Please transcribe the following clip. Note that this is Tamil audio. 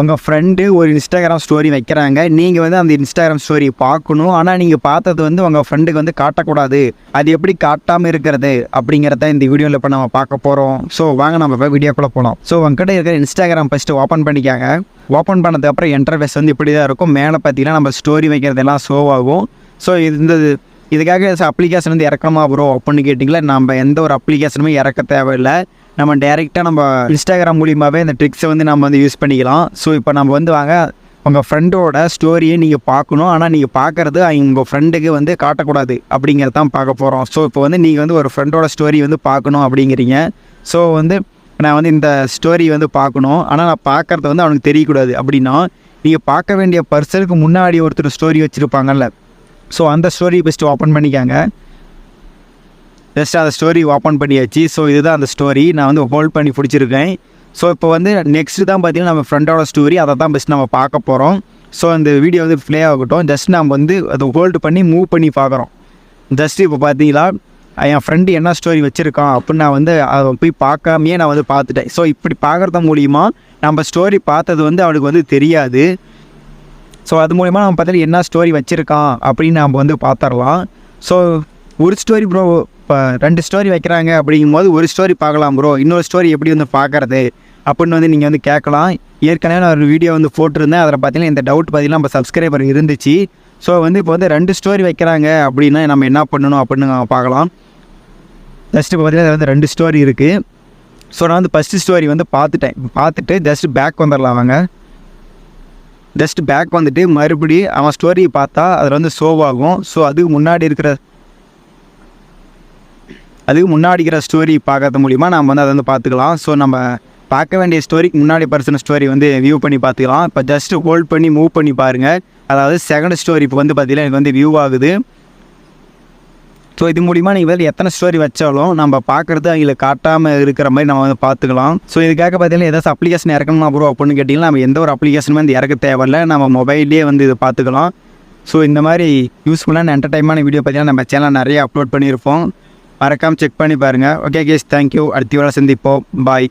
உங்கள் ஃப்ரெண்டு ஒரு இன்ஸ்டாகிராம் ஸ்டோரி வைக்கிறாங்க. நீங்கள் வந்து அந்த இன்ஸ்டாகிராம் ஸ்டோரி பார்க்கணும். ஆனால் நீங்கள் பார்த்தது வந்து உங்கள் ஃப்ரெண்டுக்கு வந்து காட்டக்கூடாது. அது எப்படி காட்டாமல் இருக்கிறது அப்படிங்கிறத இந்த வீடியோவில் இப்போ நம்ம பார்க்க போகிறோம். ஸோ வாங்க நம்ம இப்போ வீடியோக்குள்ளே போகலாம். ஸோ உங்ககிட்ட இருக்கிற இன்ஸ்டாகிராம் ஃபஸ்ட்டு ஓப்பன் பண்ணிக்காங்க. ஓப்பன் பண்ணதுக்கப்புறம் இன்டர்ஃபேஸ் வந்து இப்படி தான் இருக்கும். மேலே பார்த்தீங்கன்னா நம்ம ஸ்டோரி வைக்கிறதெல்லாம் ஷோ ஆகும். ஸோ இதுக்காக அப்ளிகேஷன் வந்து இறக்கணுமா ப்ரோ அப்படின்னு கேட்டிங்களா, நம்ம எந்த ஒரு அப்ளிகேஷனுமே இறக்க தேவையில்லை. நம்ம டேரெக்டாக நம்ம இன்ஸ்டாகிராம் மூலியமாகவே இந்த ட்ரிக்ஸை வந்து நம்ம வந்து யூஸ் பண்ணிக்கலாம். ஸோ இப்போ நம்ம வந்து வாங்க உங்கள் ஃப்ரெண்டோட ஸ்டோரியை நீங்கள் பார்க்கணும். ஆனால் நீங்கள் பார்க்குறது உங்கள் ஃப்ரெண்டுக்கு வந்து காட்டக்கூடாது அப்படிங்கிறது தான் பார்க்க போகிறோம். ஸோ இப்போ வந்து நீங்கள் வந்து ஒரு ஃப்ரெண்டோட ஸ்டோரி வந்து பார்க்கணும் அப்படிங்கிறீங்க. ஸோ வந்து நான் வந்து இந்த ஸ்டோரி வந்து பார்க்கணும், ஆனால் நான் பார்க்குறது வந்து அவனுக்கு தெரியக்கூடாது அப்படின்னா, நீங்கள் பார்க்க வேண்டிய பர்சனுக்கு முன்னாடி ஒருத்தர் ஸ்டோரி வச்சுருப்பாங்கல்ல, ஸோ அந்த ஸ்டோரி ஃபஸ்ட்டு ஓப்பன் பண்ணிக்காங்க. ஜஸ்ட் அந்த ஸ்டோரி ஓப்பன் பண்ணியாச்சு. ஸோ இதுதான் அந்த ஸ்டோரி. நான் வந்து ஹோல்ட் பண்ணி பிடிச்சிருக்கேன். ஸோ இப்போ வந்து நெக்ஸ்ட்டு தான் பார்த்தீங்கன்னா நம்ம ஃப்ரெண்டோட ஸ்டோரி, அதை தான் பெஸ்ட் நம்ம பார்க்க போகிறோம். ஸோ அந்த வீடியோ வந்து ப்ளே ஆகட்டும். ஜஸ்ட் நம்ம வந்து அதை ஹோல்டு பண்ணி மூவ் பண்ணி பார்க்குறோம். ஜஸ்ட் இப்போ பார்த்தீங்களா என் ஃப்ரெண்டு என்ன ஸ்டோரி வச்சுருக்கான் அப்படின்னு நான் வந்து அதை போய் பார்க்காமையே நான் வந்து பார்த்துட்டேன். ஸோ இப்படி பார்க்குறது மூலிமா நம்ம ஸ்டோரி பார்த்தது வந்து அவனுக்கு வந்து தெரியாது. ஸோ அது மூலிமா நம்ம பார்த்தாலும் என்ன ஸ்டோரி வச்சுருக்கான் அப்படின்னு நம்ம வந்து பார்த்துடலாம். ஸோ ஒரு ஸ்டோரி ப்ரோ, இப்போ 2 ஸ்டோரி வைக்கிறாங்க அப்படிங்கும்போது ஒரு ஸ்டோரி பார்க்கலாம் ப்ரோ, இன்னொரு ஸ்டோரி எப்படி வந்து பார்க்குறது அப்படின்னு வந்து நீங்கள் வந்து கேட்கலாம். ஏற்கனவே நான் ஒரு வீடியோ வந்து போட்டிருந்தேன். அதில் பார்த்தீங்கன்னா இந்த டவுட் பார்த்தீங்கன்னா நம்ம சப்ஸ்கிரைபர் இருந்துச்சு. ஸோ வந்து இப்போ வந்து 2 ஸ்டோரி வைக்கிறாங்க அப்படின்னா நம்ம என்ன பண்ணணும் அப்படின்னு நம்ம பார்க்கலாம். ஜஸ்ட் இப்போ பார்த்தீங்கன்னா அதில் வந்து 2 ஸ்டோரி இருக்குது. ஸோ நான் வந்து ஃபஸ்ட்டு ஸ்டோரி வந்து பார்த்துட்டு ஜஸ்ட் பேக் வந்துடலாம். அவங்க ஜஸ்ட் பேக் வந்துட்டு மறுபடியும் அவன் ஸ்டோரி பார்த்தா அதில் வந்து ஷோவாகும். ஸோ அதுக்கு முன்னாடி இருக்கிற ஸ்டோரி பார்க்கறது மூலிமா நம்ம வந்து அதை வந்து பார்த்துக்கலாம். ஸோ நம்ம பார்க்க வேண்டிய ஸ்டோரிக்கு முன்னாடி பர்சன் ஸ்டோரி வந்து வியூ பண்ணி பார்த்துக்கலாம். இப்போ ஜஸ்ட்டு ஹோல்ட் பண்ணி மூவ் பண்ணி பாருங்கள். அதாவது செகண்ட் ஸ்டோரி இப்போ வந்து பார்த்தீங்கன்னா எனக்கு வந்து வியூ ஆகுது. ஸோ இது மூலிமா நீங்கள் வந்து எத்தனை ஸ்டோரி வச்சாலும் நம்ம பார்க்குறது அவங்களுக்கு காட்டாமல் இருக்கிற மாதிரி நம்ம வந்து பார்த்துக்கலாம். ஸோ இதுக்காக பார்த்தீங்கன்னா ஏதாச்சும் அப்ளிகேஷன் இறக்கணுமா ப்ரோ அப்படின்னு கேட்டிங்கன்னா, நம்ம எந்த ஒரு அப்ளிகேஷனுமே வந்து இறக்க தேவையில்லை. நம்ம மொபைல்லேயே வந்து இதை பார்த்துக்கலாம். ஸோ இந்த மாதிரி யூஸ்ஃபுல்லான என்டர்டைன்மெண்ட் வீடியோ பார்த்தீங்கன்னா நம்ம சேனல் நிறைய அப்லோட் பண்ணியிருப்போம். மறக்காமல் செக் பண்ணி பாருங்கள். Okay guys, thank you. அடுத்த வேலை சந்திப்போம். பாய்.